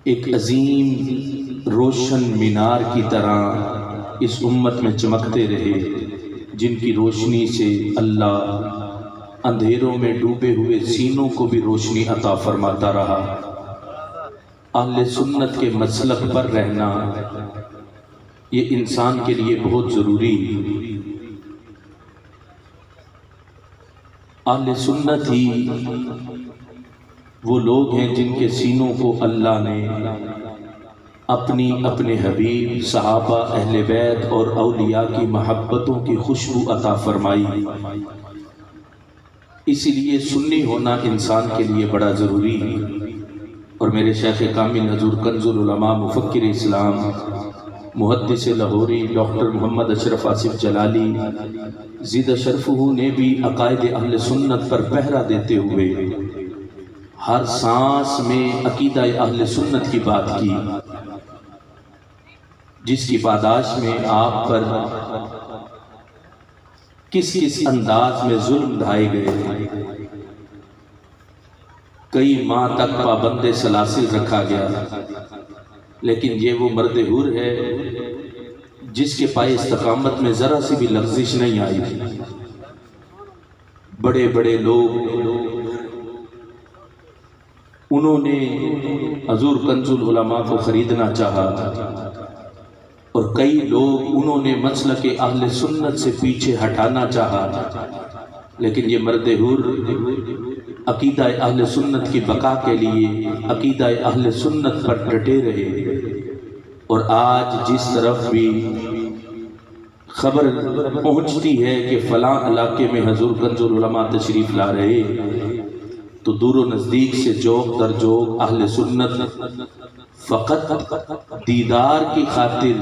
ایک عظیم روشن مینار کی طرح اس امت میں چمکتے رہے، جن کی روشنی سے اللہ اندھیروں میں ڈوبے ہوئے سینوں کو بھی روشنی عطا فرماتا رہا۔ اہل سنت کے مسلک پر رہنا یہ انسان کے لیے بہت ضروری ہے۔ اہل سنت ہی وہ لوگ ہیں جن کے سینوں کو اللہ نے اپنے حبیب، صحابہ، اہل بیت اور اولیاء کی محبتوں کی خوشبو عطا فرمائی۔ اسی لیے سنی ہونا انسان کے لیے بڑا ضروری ہے۔ اور میرے شیخ کامل حضور کنز العلماء، مفکر اسلام، محدث لاہوری ڈاکٹر محمد اشرف آصف جلالی زیدہ شرفہ نے بھی عقائد اہل سنت پر پہرا دیتے ہوئے ہر سانس میں عقیدہ اہل سنت کی بات کی، جس کی پاداش میں آپ پر کس انداز میں ظلم ڈھائے گئے، کئی ماہ تک پابند سلاسل رکھا گیا، لیکن یہ وہ مرد حور ہے جس کے پائے استقامت میں ذرا سی بھی لغزش نہیں آئی۔ بڑے بڑے لوگ انہوں نے حضور کنز العلماء کو خریدنا چاہا، اور کئی لوگ انہوں نے مسلک اہل سنت سے پیچھے ہٹانا چاہا، لیکن یہ مرد حور عقیدہ اہل سنت کی بقا کے لیے عقیدہ اہل سنت پر ڈٹے رہے۔ اور آج جس طرف بھی خبر پہنچتی ہے کہ فلاں علاقے میں حضور کنز العلماء تشریف لا رہے، تو دور و نزدیک سے جوق در جوق اہل سنت فقط دیدار کی خاطر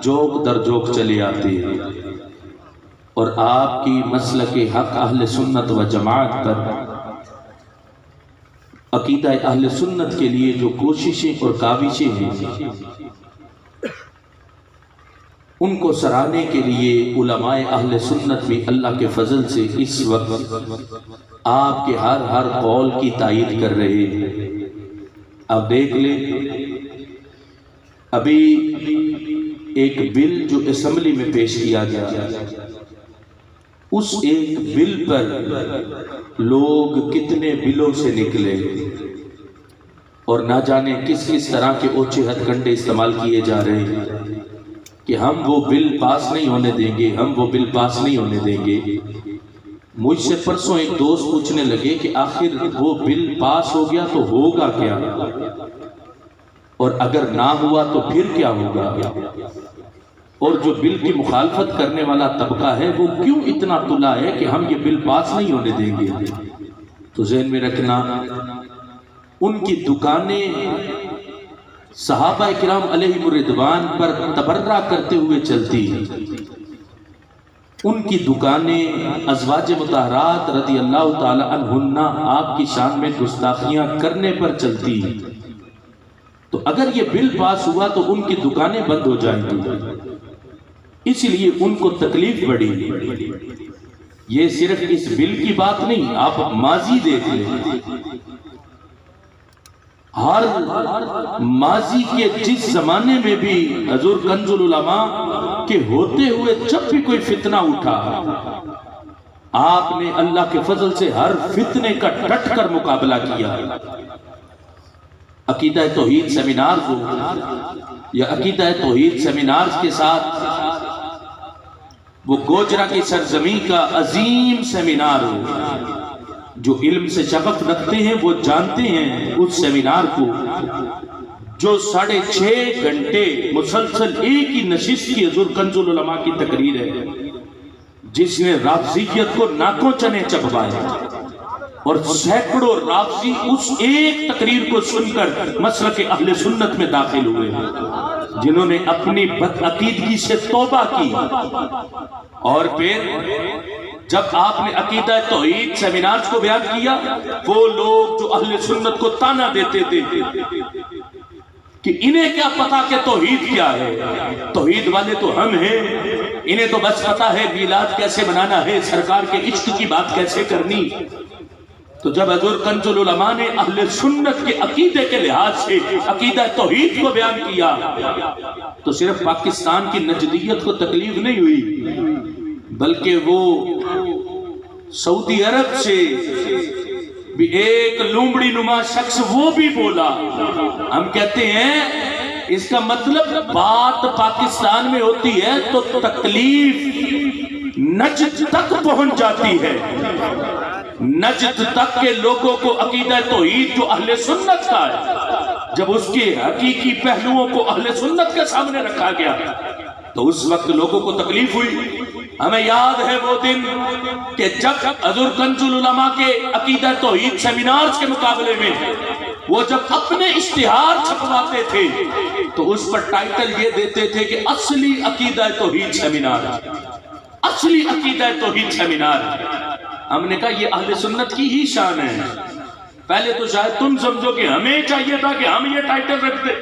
جوق در جوق چلے آتے ہیں، اور آپ کی مسلک حق اہل سنت و جماعت پر، عقیدہ اہل سنت کے لیے جو کوششیں اور کاوشیں ہیں، ان کو سراہنے کے لیے علماء اہل سنت بھی اللہ کے فضل سے اس وقت آپ کے ہر قول کی تائید کر رہے ہیں۔ اب دیکھ لیں، ابھی ایک بل جو اسمبلی میں پیش کیا گیا، اس ایک بل پر لوگ کتنے بلوں سے نکلے، اور نہ جانے کس طرح کے اوچھے ہتھ کنڈے استعمال کیے جا رہے ہیں کہ ہم وہ بل پاس نہیں ہونے دیں گے، ہم وہ بل پاس نہیں ہونے دیں گے۔ مجھ سے پرسوں ایک دوست پوچھنے لگے کہ آخر وہ بل پاس ہو گیا تو ہوگا کیا، اور اگر نہ ہوا تو پھر کیا ہوگا، اور جو بل کی مخالفت کرنے والا طبقہ ہے وہ کیوں اتنا تلا ہے کہ ہم یہ بل پاس نہیں ہونے دیں گے۔ تو ذہن میں رکھنا، ان کی دکانیں صحابہ کرام علیہم الرضوان پر تبرہ کرتے ہوئے چلتی ہیں، ان کی دکانیں ازواج مطہرات رضی اللہ تعالی عنہن آپ کی شان میں گستاخیاں کرنے پر چلتی ہیں۔ تو اگر یہ بل پاس ہوا تو ان کی دکانیں بند ہو جائیں گی، اس لیے ان کو تکلیف بڑھی۔ یہ صرف اس بل کی بات نہیں، آپ ماضی دیکھ لیں، ہر ماضی کے جس زمانے میں بھی حضور کنز العلماء کے ہوتے ہوئے جب بھی کوئی فتنہ اٹھا، آپ نے اللہ کے فضل سے ہر فتنے کا ڈٹ کر مقابلہ کیا۔ عقیدہ توحید سیمینار ہو یا عقیدہ توحید سیمینار کے ساتھ وہ گوجرا کی سرزمین کا عظیم سیمینار ہو، جو علم سے شغف رکھتے ہیں وہ جانتے ہیں اس سیمینار کو، جو 6.5 گھنٹے مسلسل ایک ہی نشست کی حضور کنز العلماء کی تقریر ہے، جس نے رافضیت کو ناکوں چنے چبوائے، اور سینکڑوں رافضی اس ایک تقریر کو سن کر مسلک اہل سنت میں داخل ہوئے، جنہوں نے اپنی بدعقیدگی سے توبہ کی۔ اور پھر جب آپ نے عقیدہ توحید سیمینارز کو بیان کیا، وہ لوگ جو اہل سنت کو تانا دیتے تھے کہ انہیں کیا پتا کہ توحید کیا ہے، توحید والے تو ہم ہیں، انہیں تو بس پتا ہے میلاد کیسے منانا ہے، سرکار کے عشق کی بات کیسے کرنی، تو جب حضور کنزُ العلماء نے اہل سنت کے عقیدے کے لحاظ سے عقیدہ توحید کو بیان کیا تو صرف پاکستان کی نجدیت کو تکلیف نہیں ہوئی، بلکہ وہ سعودی عرب سے بھی ایک لومڑی نما شخص وہ بھی بولا۔ ہم کہتے ہیں اس کا مطلب بات پاکستان میں ہوتی ہے تو تکلیف نجد تک پہنچ جاتی ہے، نجد تک کے لوگوں کو عقیدہ توحید جو اہل سنت کا ہے جب اس کے حقیقی پہلوؤں کو اہل سنت کے سامنے رکھا گیا تو اس وقت لوگوں کو تکلیف ہوئی۔ ہمیں یاد ہے وہ دن کہ جب حضور کنزُ العلماء کے عقیدہ توحید سیمینارز کے مقابلے میں وہ جب اپنے اشتہار چھپواتے تھے تو اس پر ٹائٹل یہ دیتے تھے کہ اصلی عقیدہ توحید سیمینار، اصلی عقیدہ توحید سیمینار۔ ہم نے کہا یہ اہل سنت کی ہی شان ہے۔ پہلے تو شاید تم سمجھو کہ ہمیں چاہیے تھا کہ ہم یہ ٹائٹل رکھ دیں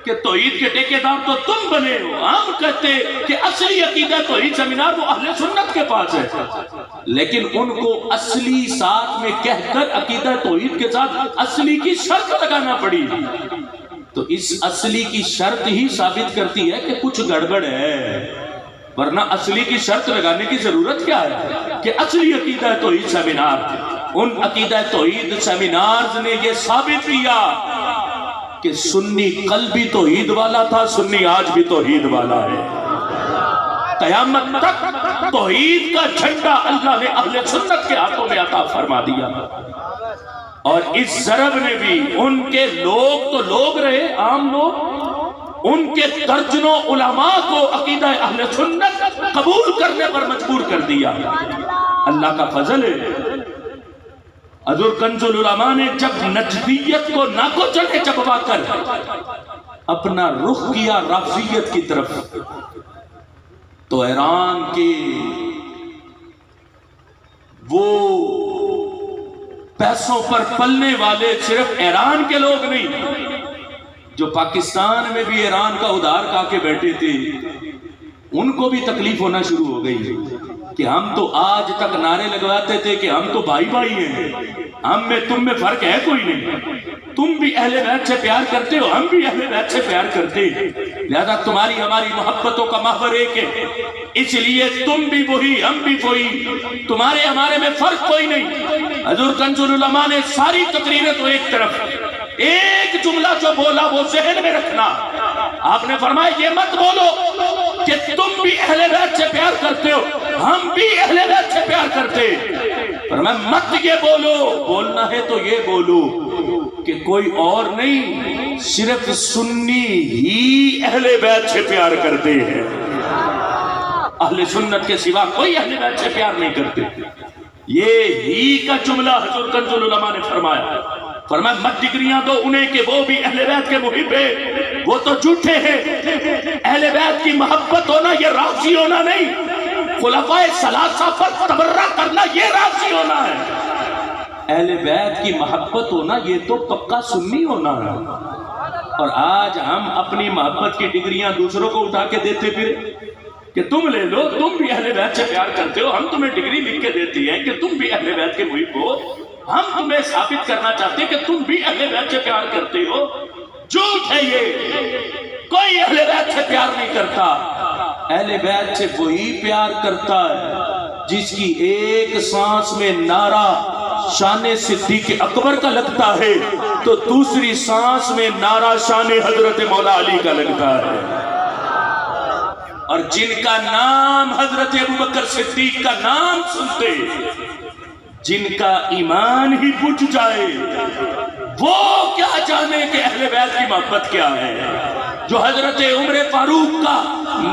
کہ توحید کے ٹھیکیدار تو تم بنے ہو، ہم کہتے کہ اصلی عقیدہ توحید سیمینار وہ اہل سنت کے پاس ہے، لیکن ان کو اصلی ساتھ میں کہہ کر عقیدہ توحید کے ساتھ اصلی کی شرط لگانا پڑی۔ تو اس اصلی کی شرط ہی ثابت کرتی ہے کہ کچھ گڑبڑ ہے، ورنہ اصلی کی شرط لگانے کی ضرورت کیا ہے کہ اصلی عقیدہ توحید سیمینار۔ ان عقیدہ توحید سیمینارز نے یہ ثابت کیا کہ سنی قلبی توحید والا تھا، سنی آج بھی توحید والا ہے۔ قیامت تک توحید کا جھنڈا اللہ نے اہل سنت کے ہاتھوں میں عطا فرما دیا، اور اس ضرب نے بھی ان کے لوگ تو لوگ رہے، عام لوگ، ان کے درجنوں علماء کو عقیدہ اہل سنت قبول کرنے پر مجبور کر دیا۔ اللہ کا فضل ہے، حضور کنزُ العلماء نے جب نجدیت کو ناکو چلے چبوا کر اپنا رخ کیا رافضیت کی طرف تو ایران کے وہ پیسوں پر پلنے والے صرف ایران کے لوگ نہیں، جو پاکستان میں بھی ایران کا ادھار کھا کے بیٹھے تھے، ان کو بھی تکلیف ہونا شروع ہو گئی کہ ہم تو آج تک نعرے لگواتے تھے کہ ہم تو بھائی بھائی ہیں، ہم میں تم میں فرق ہے کوئی نہیں، تم بھی اہل بیت سے پیار کرتے ہو، ہم بھی اہل بیت سے پیار کرتے ہیں، لہذا تمہاری ہماری محبتوں کا محور ایک ہے، اس لیے تم بھی وہی ہم بھی وہی، تمہارے ہمارے میں فرق کوئی نہیں۔ حضور کنزُ العلماء نے ساری تقریریں تو ایک طرف، ایک جملہ جو بولا وہ ذہن میں رکھنا، آپ نے فرمایا یہ مت بولو کہ تم بھی اہل بیت سے پیار کرتے ہو، ہم بھی اہل بیت سے پیار کرتے، فرمایا مت یہ بولو، بولنا ہے تو یہ بولو کہ کوئی اور نہیں، صرف سنی ہی اہل بیت سے پیار کرتے ہیں، اہل سنت کے سوا کوئی اہل بیت سے پیار نہیں کرتے۔ یہ ہی کا جملہ حضور کنزُ العلماء نے فرمایا، فرمایا مت ڈگریاں دو انہیں کہ وہ بھی اہل بیت کے محب ہیں، وہ تو جھوٹے ہیں، اہل بیت کی محبت ہونا یہ رافضی ہونا نہیں، خلفاء ثلاثہ پر تبرہ کرنا یہ رافضی ہونا ہے، اہل بیت کی محبت ہونا یہ تو پکا سنی ہونا ہے۔ اور آج ہم اپنی محبت کی ڈگریاں دوسروں کو اٹھا کے دیتے پھر کہ تم لے لو، تم بھی اہل بیت سے پیار کرتے ہو، ہم تمہیں ڈگری لکھ کے دیتی ہیں کہ تم بھی اہل بیت کے محب ہو، ہم تمہیں ثابت کرنا چاہتے ہیں کہ تم بھی اہل بیت سے پیار کرتے ہو، جھوٹ ہے یہ، کوئی اہل بیت سے پیار نہیں کرتا، اہل بیت سے وہی پیار کرتا ہے جس کی ایک سانس میں نعرہ شان صدیق اکبر کا لگتا ہے تو دوسری سانس میں نعرہ شان حضرت مولا علی کا لگتا ہے، اور جن کا نام حضرت ابوبکر صدیق کا نام سنتے جن کا ایمان ہی بجھ جائے وہ کیا جانے کہ اہل بیت کی محبت کیا ہے، جو حضرت عمر فاروق کا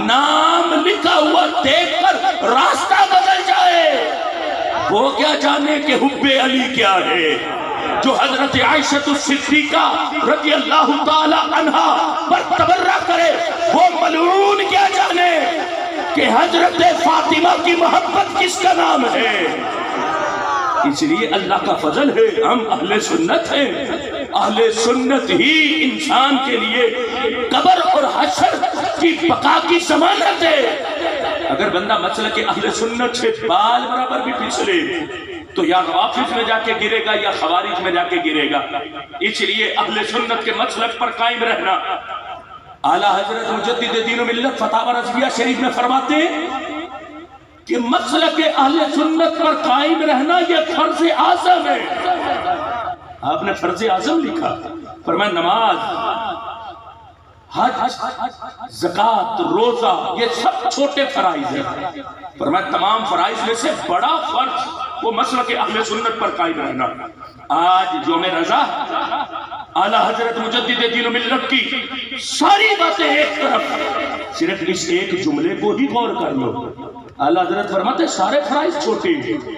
نام لکھا ہوا دیکھ کر راستہ بدل جائے وہ کیا جانے کہ حب علی کیا ہے، جو حضرت عائشہ الصدیقہ رضی اللہ تعالی عنہا پر تبرہ کرے وہ ملعون کیا جانے کہ حضرت فاطمہ کی محبت کس کا نام ہے۔ اس لیے اللہ کا فضل ہے ہم اہل سنت ہیں، اہل سنت ہی انسان کے لیے قبر اور حشر کی بقا کی ضمانت ہے۔ اگر بندہ مسلک اہل سنت سے بال برابر بھی پھسلے تو یا روافض میں جا کے گرے گا یا خوارج میں جا کے گرے گا. اس لیے اہل سنت کے مسلک پر قائم رہنا. اعلیٰ حضرت مجدد دین و ملت فتاوی رضویہ شریف میں فرماتے ہیں کہ مسلک اہل سنت پر قائم رہنا یہ فرض اعظم ہے. آپ نے فرض اعظم لکھا. فرمایا نماز، حج، زکوٰۃ، روزہ یہ سب چھوٹے فرائض ہیں. فرمایا تمام فرائض میں سے بڑا فرض وہ مسلک اہل سنت پر قائم رہنا. آج یوم رضا اعلیٰ حضرت مجدد دین و ملت کی ساری باتیں ایک طرف، صرف اس ایک جملے کو ہی غور کر لو. اعلیٰ حضرت فرماتے سارے فرائض چھوٹے،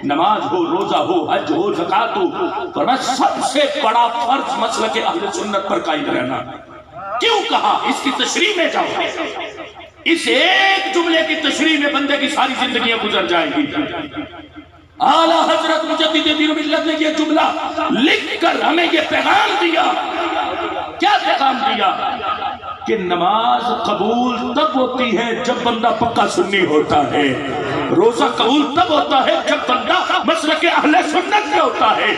نماز ہو، روزہ ہو، حج ہو، زکوٰۃ ہو. فرمایا سب سے بڑا فرض مسلک اہل سنت پر قائم رہنا. کیوں کہا؟ اس کی تشریح میں جاؤ. اس ایک جملے کی تشریح میں بندے کی ساری زندگیاں گزر جائیں گی. اعلیٰ حضرت مجدد دین و ملت نے یہ جملہ لکھ کر ہمیں یہ پیغام دیا. کیا پیغام دیا؟ کہ نماز قبول تب ہوتی ہے جب بندہ پکا سنی ہوتا ہے. روزہ قبول تب ہوتا ہے جب بندہ مسلک اہل سنت میں ہوتا ہے.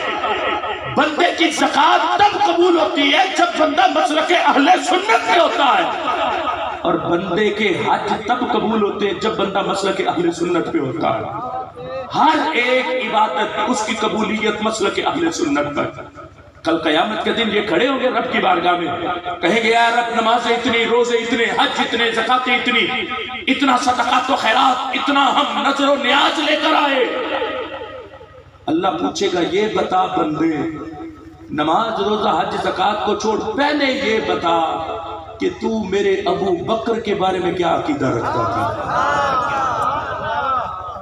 بندے کی زکوٰۃ تب قبول ہوتی ہے جب بندہ مسلک اہل سنت میں ہوتا ہے. اور بندے کے حج تب قبول ہوتے ہیں جب بندہ مسلک اہل سنت پہ ہوتا ہے. ہر ایک عبادت اس کی قبولیت مسلک اہل سنت پر. کل قیامت کے دن یہ کھڑے ہوں گے رب کی بارگاہ میں، کہیں گے یا رب نمازیں اتنی، روزے اتنے، حج اتنے، زکاتیں اتنی، اتنا صدقات و خیرات، اتنا ہم نظر و نیاز لے کر آئے. اللہ پوچھے گا یہ بتا بندے، نماز، روزہ، حج، زکات کو چھوڑ، پہلے یہ بتا کہ تو میرے ابو بکر کے بارے میں کیا عقیدہ رکھتا تھا.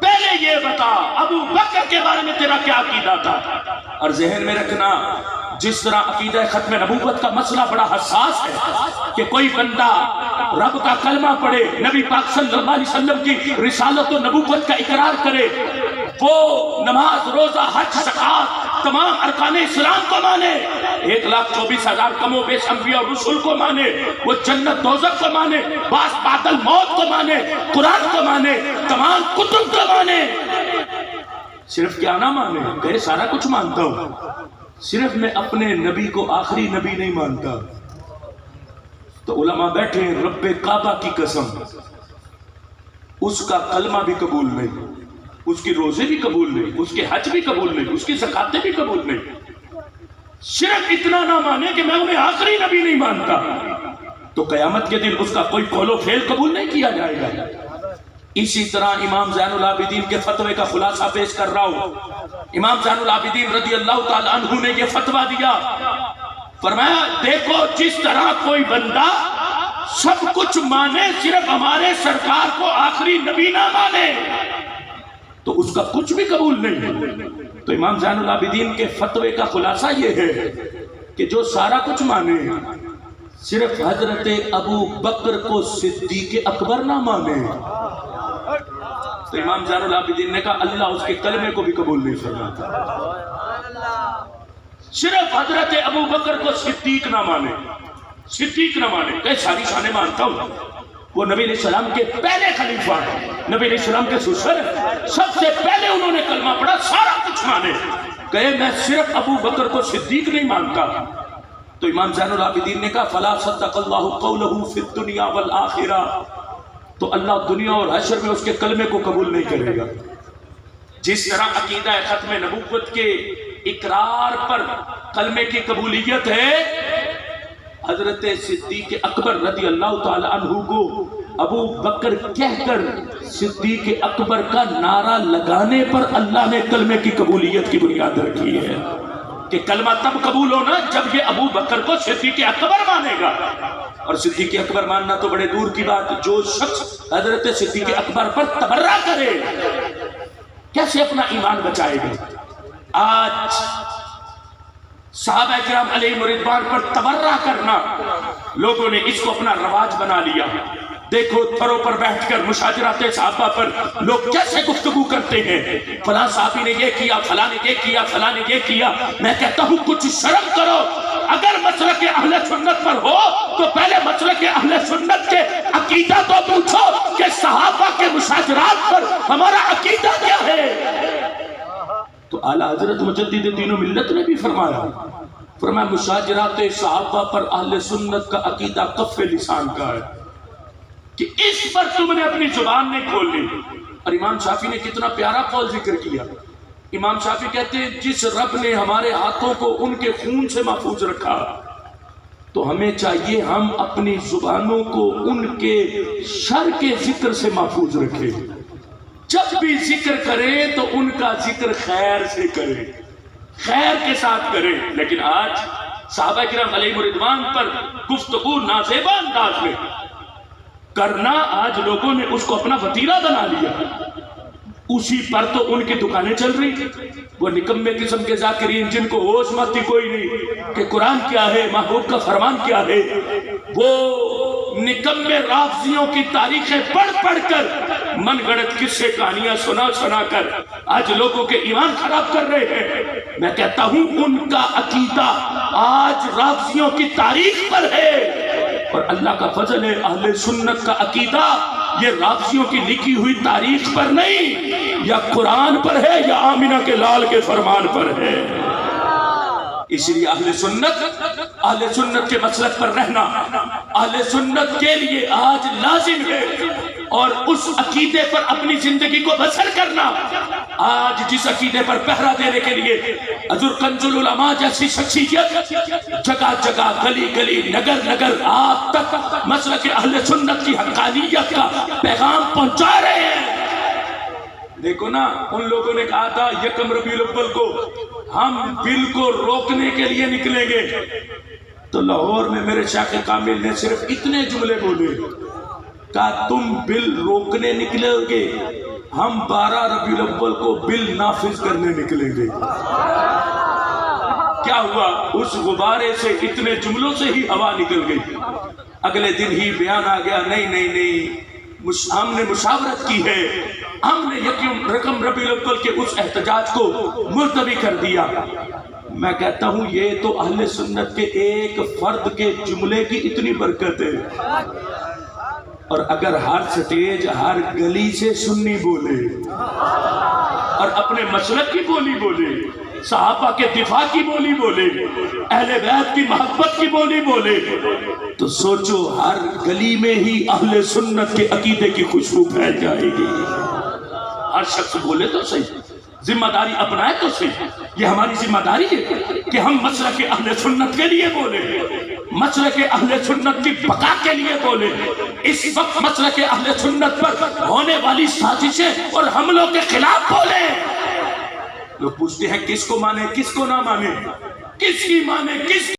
پہلے یہ بتا ابو بکر کے بارے میں تیرا کیا عقیدہ تھا. اور ذہن میں رکھنا، جس طرح عقیدہ ختم نبوت کا مسئلہ بڑا حساس ہے کہ کوئی بندہ رب کا کلمہ پڑھے، نبی پاک صلی اللہ علیہ وسلم کی رسالت و نبوت کا اقرار کرے، وہ نماز، روزہ، حج، زکات تمام ارکان اسلام کو مانے، 1,24,000 کم و بیش انبیاء اور رسول کو مانے، وہ جنت دوزخ کو مانے، بعث بعد الموت کو مانے، قرآن کو مانے، تمام کتب کو مانے. صرف کیا نہ مانے، کہ سارا کچھ مانتا ہوں، صرف میں اپنے نبی کو آخری نبی نہیں مانتا. تو علماء بیٹھے ہیں، رب کعبہ کی قسم اس کا کلمہ بھی قبول نہیں، اس کی روزے بھی قبول نہیں، اس کے حج بھی قبول نہیں، اس کی زکاتیں بھی قبول نہیں. صرف اتنا نہ مانے کہ میں انہیں آخری نبی نہیں مانتا، تو قیامت کے دن اس کا کوئی قول و فعل قبول نہیں کیا جائے گا. اسی طرح امام زین العابدین کے فتوے کا خلاصہ پیش کر رہا ہوں. امام زین العابدین رضی اللہ تعالی عنہ نے یہ فتویٰ دیا. فرمایا دیکھو، جس طرح کوئی بندہ سب کچھ مانے، صرف ہمارے سرکار کو آخری نبی نہ مانے، تو اس کا کچھ بھی قبول نہیں. تو امام زین العابدین کے فتوے کا خلاصہ یہ ہے کہ جو سارا کچھ مانے، صرف حضرت ابو بکر کو صدیق اکبر نہ مانے. تو امام زین العابدین نے کہا اللہ اس کے کلمے کو بھی قبول نہیں فرماتا. صرف حضرت ابو بکر کو صدیق نہ مانے، صدیق نہ مانے. کہ ساری شانیں مانتا ہوں، وہ نبی علیہ السلام کے پہلے خلیفہ ہیں، نبی علیہ السلام کے سسر ہیں، سب سے پہلے انہوں نے کلمہ پڑھا، سارا کچھ مانے. کہے میں صرف ابو بکر کو صدیق نہیں مانتا. تو امام زین العابدین نے کہا فلا صدق اللہ قولہ فی الدنیا والآخرہ، تو اللہ دنیا اور حشر میں اس کے کلمے کو قبول نہیں کرے گا. جس طرح عقیدہ ختم نبوت کے اقرار پر کلمے کی قبولیت ہے، حضرت صدیق اکبر رضی اللہ تعالی عنہ کو ابو بکر کہہ کر صدیق اکبر کا نعرہ لگانے پر اللہ نے کلمے کی قبولیت کی بنیاد رکھی ہے کہ کلمہ تب قبول ہونا جب یہ ابو بکر کو صدیق اکبر مانے گا. اور صدیق اکبر ماننا تو بڑے دور کی بات. جو شخص حضرت صدیق اکبر پر تبرہ کرے کیسے اپنا ایمان بچائے گا؟ آج صحابہ کرام علیہ رضوان پر تبرہ کرنا لوگوں نے اس کو اپنا رواج بنا لیا. دیکھو تھروں پر بیٹھ کر مشاجرات صحابہ پر لوگ کیسے گفتگو کرتے ہیں، فلاں صحابی نے یہ کیا، فلاں نے یہ کیا، فلاں نے یہ کیا. میں کہتا ہوں کچھ شرم کرو. اگر مسلک اہل سنت پر ہو تو پہلے مسلک اہل سنت کے عقیدہ تو پوچھو کہ صحابہ کے مشاجرات پر ہمارا عقیدہ کیا ہے. تو اعلیٰ حضرت مجدد دین و ملت نے بھی فرمایا مشاجرات صحابہ پر اہل سنت کا عقیدہ کف لسان کا ہے کہ اس پر تم نے اپنی زبان نہیں کھولی. اور امام شافعی نے کتنا پیارا قول ذکر کیا. امام شافعی کہتے ہیں جس رب نے ہمارے ہاتھوں کو ان کے خون سے محفوظ رکھا تو ہمیں چاہیے ہم اپنی زبانوں کو ان کے شر کے ذکر سے محفوظ رکھیں. جب بھی ذکر کریں تو ان کا ذکر خیر سے کریں, خیر کے ساتھ کریں. لیکن آج صحابہ کرام علیہ رضوان پر گفتگو نازیبا انداز میں کرنا, آج لوگوں نے اس کو اپنا وتیرہ بنا لیا. اسی پر تو ان کی دکانیں چل رہی تھی. وہ نکمے قسم کے ذاکرین جن کو ہوش مت تھی کوئی نہیں کہ قرآن کیا ہے, محبوب کا فرمان کیا ہے, وہ نکمے رافضیوں کی تاریخیں پڑھ پڑھ کر من گڑت قصے کہانیاں سنا سنا کر آج لوگوں کے ایمان خراب کر رہے ہیں. میں کہتا ہوں ان کا عقیدہ آج رافضیوں کی تاریخ پر ہے, اور اللہ کا فضل ہے اہل سنت کا عقیدہ یہ رافضیوں کی لکھی ہوئی تاریخ پر نہیں, یا قرآن پر ہے یا آمینہ کے لال کے فرمان پر ہے. اس لیے اہل سنت کے مسلک پر رہنا اہل سنت کے لیے آج لازم ہے, اور اس عقیدے پر اپنی زندگی کو بسر کرنا. آج جس عقیدے پر پہرا دینے کے لیے حضور کنز العلماء جیسی شخصیت جگہ جگہ گلی گلی نگر نگر آپ تک مسلک اہل سنت کی حقانیت کا پیغام پہنچا رہے ہیں. دیکھو نا, ان لوگوں نے کہا تھا یکم ربیع الاول کو ہم بل کو روکنے کے لیے نکلیں گے, تو لاہور میں میرے شیخ کامل نے صرف اتنے جملے بولے, کہا تم بل روکنے نکلے گے, ہم 12 ربیع الاول کو بل نافذ کرنے نکلیں گے. کیا ہوا, اس غبارے سے اتنے جملوں سے ہی ہوا نکل گئی. اگلے دن ہی بیان آ گیا نہیں ہم نے مشاورت کی ہے, ہم نے یکم ربیع الاول کے اس احتجاج کو ملتوی کر دیا. میں کہتا ہوں یہ تو اہل سنت کے ایک فرد کے جملے کی اتنی برکت ہے, اور اگر ہر سٹیج ہر گلی سے سنی بولے اور اپنے مسلک کی بولی بولے, صحابہ کے دفاع کی بولی بولے, اہل بیت کی محبت کی بولی بولے, تو سوچو ہر گلی میں ہی اہل سنت کے عقیدے کی خوشبو پھیل جائے گی. ہر شخص بولے تو صحیح, ذمہ داری اپنائے تو صحیح. یہ ہماری ذمہ داری ہے کہ ہم مسلک اہل سنت کے لیے بولے, مسلک اہل سنت کی بقا کے لیے بولے. اس وقت مسلک اہل سنت پر ہونے والی سازشیں اور حملوں کے خلاف بولے. لوگ پوچھتے ہیں کس کو مانے کس کو نہ مانے, کس کی مانے کس